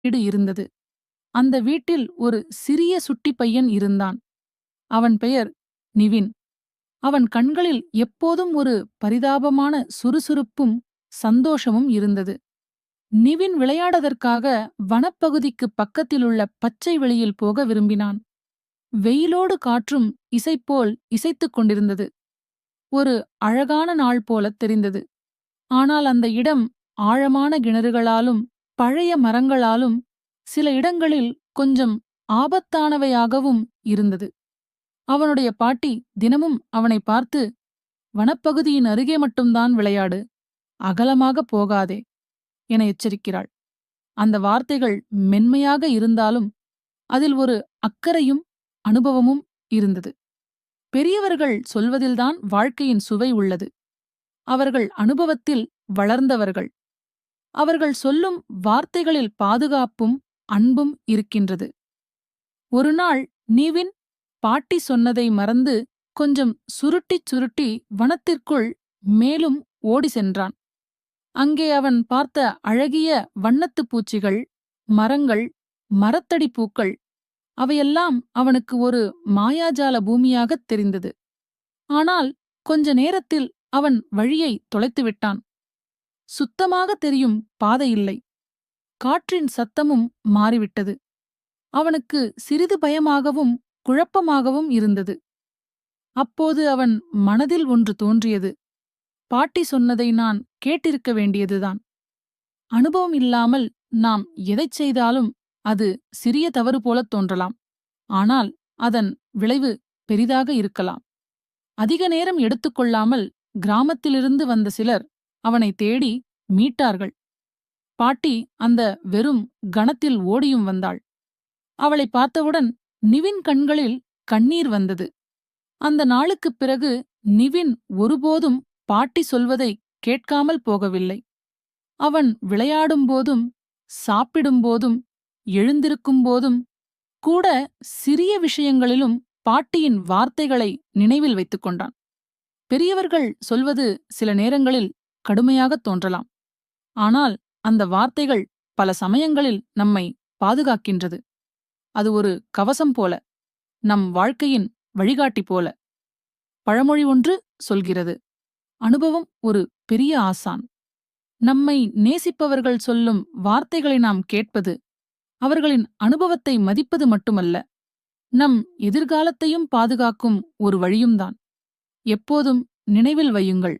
வீடு இருந்தது. அந்த வீட்டில் ஒரு சிறிய சுட்டி பையன் இருந்தான். அவன் பெயர் நிவின். அவன் கண்களில் எப்போதும் ஒரு பரிதாபமான சுறுசுறுப்பும் சந்தோஷமும் இருந்தது. நிவின் விளையாடதற்காக வனப்பகுதிக்கு பக்கத்திலுள்ள பச்சை வெளியில் போக விரும்பினான். வெயிலோடு காற்றும் இசைப்போல் இசைத்துக் கொண்டிருந்தது. ஒரு அழகான நாள் போலத் தெரிந்தது. ஆனால் அந்த இடம் ஆழமான கிணறுகளாலும் பழைய மரங்களாலும் சில இடங்களில் கொஞ்சம் ஆபத்தானவையாகவும் இருந்தது. அவனுடைய பாட்டி தினமும் அவனை பார்த்து, வனப்பகுதியின் அருகே மட்டும்தான் விளையாடு, அகலமாகப் போகாதே என எச்சரிக்கிறாள். அந்த வார்த்தைகள் மென்மையாக இருந்தாலும் அதில் ஒரு அக்கறையும் அனுபவமும் இருந்தது. பெரியவர்கள் சொல்வதில்தான் வாழ்க்கையின் சுவை உள்ளது. அவர்கள் அனுபவத்தில் வளர்ந்தவர்கள். அவர்கள் சொல்லும் வார்த்தைகளில் பாதுகாப்பும் அன்பும் இருக்கின்றது. ஒருநாள் நிவின் பாட்டி சொன்னதை மறந்து கொஞ்சம் சுருட்டிச் சுருட்டி வனத்திற்குள் மேலும் ஓடி சென்றான். அங்கே அவன் பார்த்த அழகிய வண்ணத்துப் பூச்சிகள், மரங்கள், மரத்தடி பூக்கள், அவையெல்லாம் அவனுக்கு ஒரு மாயாஜால பூமியாகத் தெரிந்தது. ஆனால் கொஞ்ச நேரத்தில் அவன் வழியை தொலைத்துவிட்டான். சுத்தமாக தெரியும் பாதை இல்லை. காற்றின் சத்தமும் மாறிவிட்டது. அவனுக்கு சிறிது பயமாகவும் குழப்பமாகவும் இருந்தது. அப்போது அவன் மனதில் ஒன்று தோன்றியது. பாட்டி சொன்னதை நான் கேட்டிருக்க வேண்டியதுதான். அனுபவம் இல்லாமல் நாம் எதைச் செய்தாலும் அது சிறிய தவறு போலத் தோன்றலாம். ஆனால் அதன் விளைவு பெரிதாக இருக்கலாம். அதிக நேரம் எடுத்துக்கொள்ளாமல் கிராமத்திலிருந்து வந்த சிலர் அவனை தேடி மீட்டார்கள். பாட்டி அந்த வெறும் கணத்தில் ஓடியும் வந்தாள். அவளை பார்த்தவுடன் நிவின் கண்களில் கண்ணீர் வந்தது. அந்த நாளுக்குப் பிறகு நிவின் ஒருபோதும் பாட்டி சொல்வதை கேட்காமல் போகவில்லை. அவன் விளையாடும்போதும், சாப்பிடும்போதும், எழுந்திருக்கும்போதும் கூட சிறிய விஷயங்களிலும் பாட்டியின் வார்த்தைகளை நினைவில் வைத்துக் கொண்டான். பெரியவர்கள் சொல்வது சில நேரங்களில் கடுமையாகத் தோன்றலாம். ஆனால் அந்த வார்த்தைகள் பல சமயங்களில் நம்மை பாதுகாக்கின்றது. அது ஒரு கவசம் போல, நம் வாழ்க்கையின் வழிகாட்டி போல. பழமொழி ஒன்று சொல்கிறது, அனுபவம் ஒரு பெரிய ஆசான். நம்மை நேசிப்பவர்கள் சொல்லும் வார்த்தைகளை நாம் கேட்பது, அவர்களின் அனுபவத்தை மதிப்பது மட்டுமல்ல, நம் எதிர்காலத்தையும் பாதுகாக்கும் ஒரு வழியும்தான். எப்போதும் நினைவில் வையுங்கள்,